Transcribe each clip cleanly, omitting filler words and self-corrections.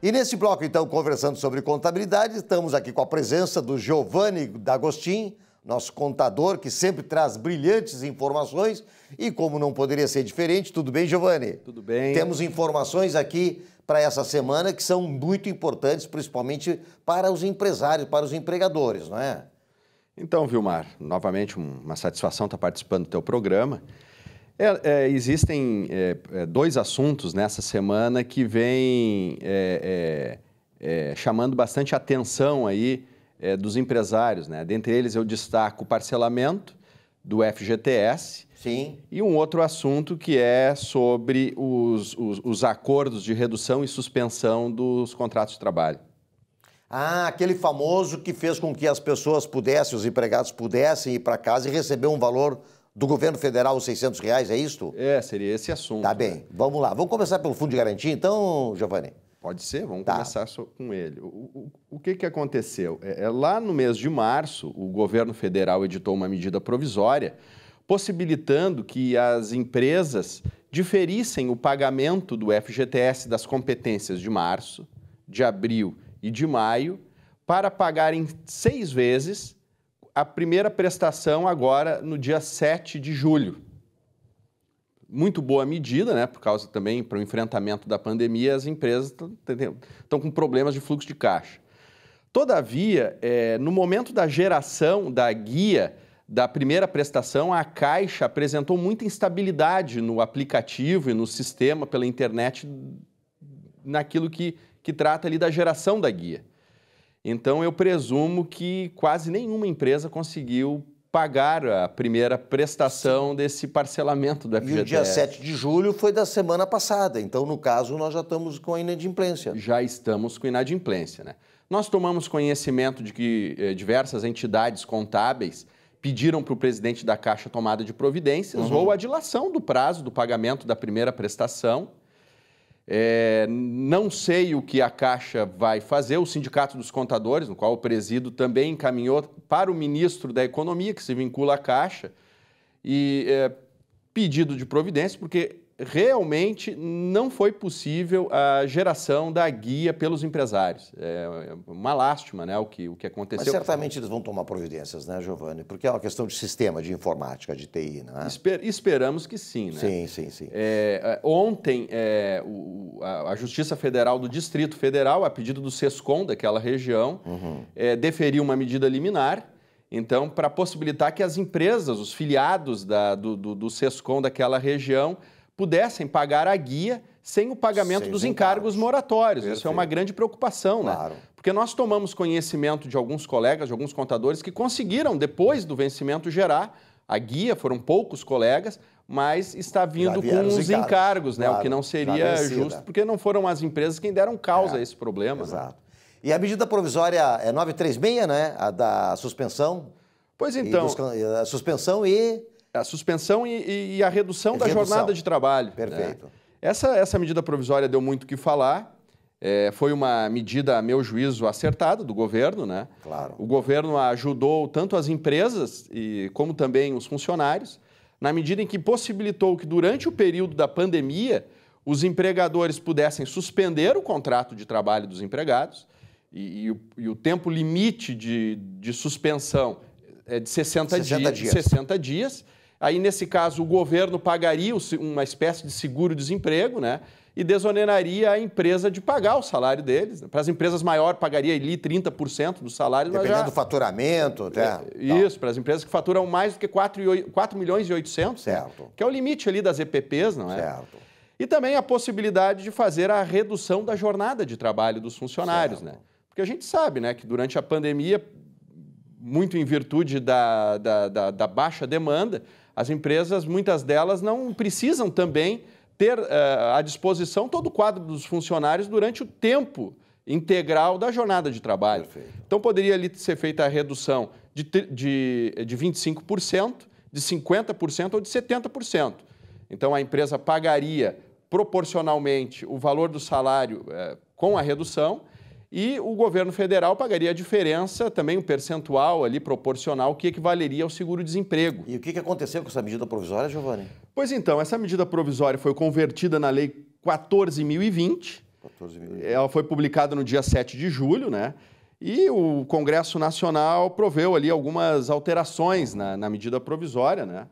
E nesse bloco, então, conversando sobre contabilidade, estamos aqui com a presença do Giovanni D'Agostin, nosso contador, que sempre traz brilhantes informações. E como não poderia ser diferente, tudo bem, Giovanni? Tudo bem. Temos informações aqui para essa semana que são muito importantes, principalmente para os empresários, para os empregadores, não é? Então, Vilmar, novamente uma satisfação estar participando do teu programa. Existem dois assuntos nessa semana que vêm chamando bastante atenção aí dos empresários, né? Dentre eles eu destaco o parcelamento do FGTS. Sim. E um outro assunto que é sobre os acordos de redução e suspensão dos contratos de trabalho. Ah, aquele famoso que fez com que as pessoas pudessem, os empregados pudessem ir para casa e receber um valor do governo federal, os R$600, é isto? Seria esse assunto. Tá bem, vamos lá. Vamos começar pelo Fundo de Garantia, então, Giovanni? Pode ser, vamos começar com ele. O que aconteceu? Lá no mês de março, o governo federal editou uma medida provisória possibilitando que as empresas diferissem o pagamento do FGTS das competências de março, de abril e de maio para pagar em 6 vezes a primeira prestação agora no dia 7 de julho. Muito boa medida, né? Por causa também, para o enfrentamento da pandemia, as empresas estão com problemas de fluxo de caixa. Todavia, no momento da geração da guia da primeira prestação, a Caixa apresentou muita instabilidade no aplicativo e no sistema pela internet, naquilo que trata ali da geração da guia. Então, eu presumo que quase nenhuma empresa conseguiu pagar a primeira prestação desse parcelamento do FGTS. E o dia 7 de julho foi da semana passada, então, no caso, nós já estamos com a inadimplência. Já estamos com inadimplência, né? Nós tomamos conhecimento de que diversas entidades contábeis pediram para o presidente da Caixa tomada de providências ou a dilação do prazo do pagamento da primeira prestação. Não sei o que a Caixa vai fazer. O Sindicato dos Contadores, no qual eu presido, também encaminhou para o ministro da Economia, que se vincula à Caixa, e pedido de providência, porque realmente não foi possível a geração da guia pelos empresários. É uma lástima, né, o que aconteceu. Mas certamente eles vão tomar providências, né, Giovanni? Porque é uma questão de sistema, de informática, de TI, não é? Esperamos que sim, né? Sim. Ontem, a Justiça Federal do Distrito Federal, a pedido do SESCOM daquela região, deferiu uma medida liminar, então, para possibilitar que as empresas, os filiados do SESCOM daquela região, pudessem pagar a guia sem o pagamento dos encargos moratórios. Perfeito. Isso é uma grande preocupação, claro, né? Porque nós tomamos conhecimento de alguns colegas, de alguns contadores que conseguiram, depois do vencimento, gerar a guia, foram poucos colegas, mas está vindo com os encargos, né? Claro, o que não seria justo, porque não foram as empresas quem deram causa a esse problema. Exato. Né? E a medida provisória é 936, né? A da suspensão. Pois então. A suspensão e... A suspensão e a redução da jornada de trabalho. Perfeito. Né? Essa medida provisória deu muito o que falar. Foi uma medida, a meu juízo, acertada do governo, né? Claro. O governo ajudou tanto as empresas como também os funcionários, na medida em que possibilitou que, durante o período da pandemia, os empregadores pudessem suspender o contrato de trabalho dos empregados e o tempo limite de suspensão é de 60 dias. Aí, nesse caso, o governo pagaria uma espécie de seguro-desemprego, né? E desoneraria a empresa de pagar o salário deles. Para as empresas maiores, pagaria ali 30% do salário. Dependendo do faturamento. Isso, para as empresas que faturam mais do que 4 milhões e 800, certo. Né? Que é o limite ali das EPPs, não é? Certo. E também a possibilidade de fazer a redução da jornada de trabalho dos funcionários, certo. Né? Porque a gente sabe, né, que durante a pandemia, muito em virtude da baixa demanda, as empresas, muitas delas, não precisam também ter à disposição todo o quadro dos funcionários durante o tempo integral da jornada de trabalho. Perfeito. Então, poderia ali ser feita a redução de 25%, de 50% ou de 70%. Então, a empresa pagaria proporcionalmente o valor do salário com a redução e o governo federal pagaria a diferença, também um percentual ali proporcional, que equivaleria ao seguro-desemprego. E o que aconteceu com essa medida provisória, Giovanni? Pois então, essa medida provisória foi convertida na Lei 14.020 Ela foi publicada no dia 7 de julho, né? E o Congresso Nacional proveu ali algumas alterações na medida provisória, né?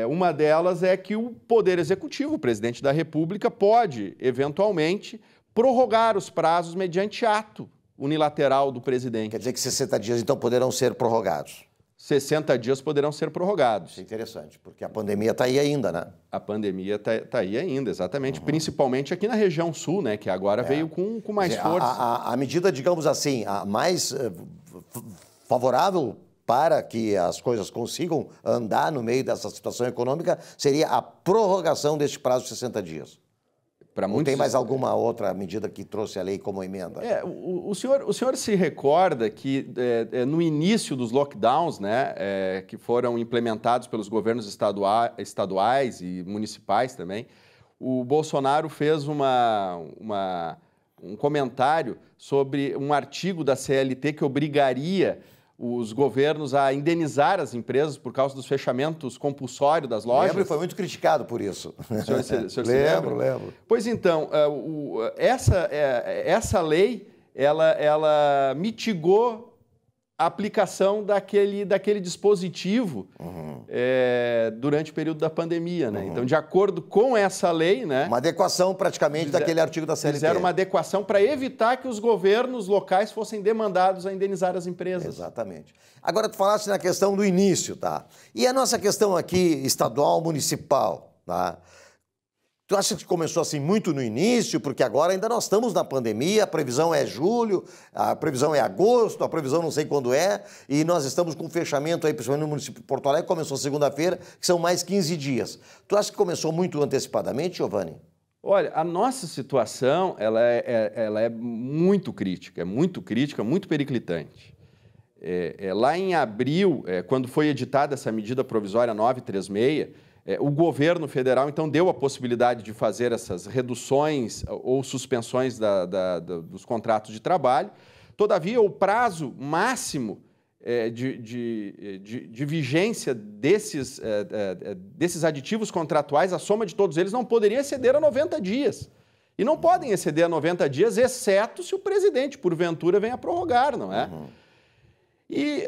Uma delas é que o Poder Executivo, o presidente da República, pode, eventualmente, prorrogar os prazos mediante ato unilateral do presidente. Quer dizer que 60 dias, então, poderão ser prorrogados? 60 dias poderão ser prorrogados. Isso é interessante, porque a pandemia está aí ainda, né? A pandemia está aí ainda, exatamente. Principalmente aqui na região sul, né? Que agora veio com mais força. A medida, digamos assim, a mais favorável para que as coisas consigam andar no meio dessa situação econômica seria a prorrogação deste prazo de 60 dias. Ou tem mais alguma outra medida que trouxe a lei como emenda? O senhor se recorda que no início dos lockdowns, né, que foram implementados pelos governos estaduais e municipais também, o Bolsonaro fez um comentário sobre um artigo da CLT que obrigaria os governos a indenizar as empresas por causa dos fechamentos compulsórios das lojas. Lembro e foi muito criticado por isso. O senhor se lembra? Lembro. Pois então, essa lei, ela mitigou a aplicação daquele dispositivo durante o período da pandemia, né? Então, de acordo com essa lei, né? Uma adequação praticamente daquele artigo da CLT. Fizeram uma adequação para evitar que os governos locais fossem demandados a indenizar as empresas. Exatamente. Agora, tu falaste na questão do início, tá? E a nossa questão aqui, estadual, municipal, tá? Tu acha que começou assim muito no início, porque agora ainda nós estamos na pandemia, a previsão é julho, a previsão é agosto, a previsão não sei quando é, e nós estamos com fechamento aí, principalmente no município de Porto Alegre, começou segunda-feira, que são mais 15 dias. Tu acha que começou muito antecipadamente, Giovanni? Olha, a nossa situação, ela é muito crítica, muito periclitante. Lá em abril, quando foi editada essa medida provisória 936, o governo federal, então, deu a possibilidade de fazer essas reduções ou suspensões dos contratos de trabalho. Todavia, o prazo máximo de vigência desses aditivos contratuais, a soma de todos eles, não poderia exceder a 90 dias. E não podem exceder a 90 dias, exceto se o presidente, porventura, venha prorrogar, não é? E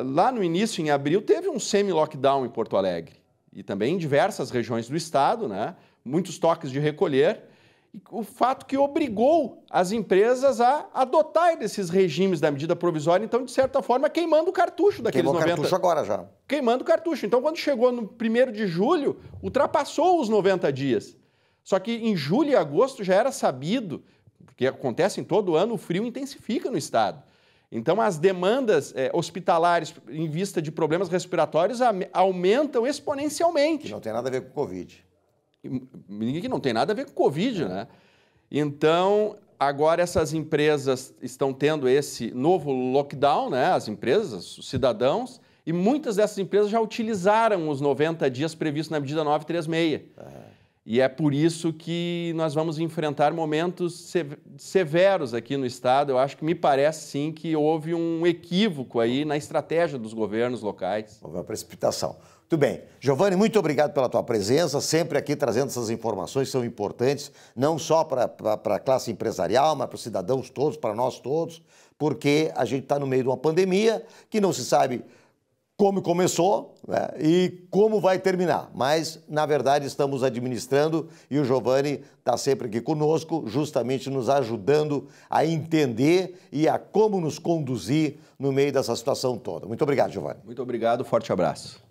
lá no início, em abril, teve um semi-lockdown em Porto Alegre. E também em diversas regiões do estado, né? Muitos toques de recolher, e o fato que obrigou as empresas a adotar desses regimes da medida provisória, então, de certa forma, queimando o cartucho daqueles 90... Queimou o cartucho agora já. Queimando o cartucho. Então, quando chegou no 1º de julho, ultrapassou os 90 dias. Só que em julho e agosto já era sabido, porque acontece em todo ano, o frio intensifica no estado. Então, as demandas hospitalares em vista de problemas respiratórios aumentam exponencialmente. Que não tem nada a ver com o Covid. Que não tem nada a ver com o Covid, né? Então, agora essas empresas estão tendo esse novo lockdown, né? As empresas, os cidadãos, e muitas dessas empresas já utilizaram os 90 dias previstos na medida 936. E é por isso que nós vamos enfrentar momentos severos aqui no estado. Eu acho que me parece, sim, que houve um equívoco aí na estratégia dos governos locais. Houve uma precipitação. Muito bem. Giovanni, muito obrigado pela tua presença, sempre aqui trazendo essas informações que são importantes, não só para a classe empresarial, mas para os cidadãos todos, para nós todos, porque a gente está no meio de uma pandemia que não se sabe como começou, né, e como vai terminar. Mas, na verdade, estamos administrando e o Giovanni está sempre aqui conosco, justamente nos ajudando a entender e a como nos conduzir no meio dessa situação toda. Muito obrigado, Giovanni. Muito obrigado, forte abraço.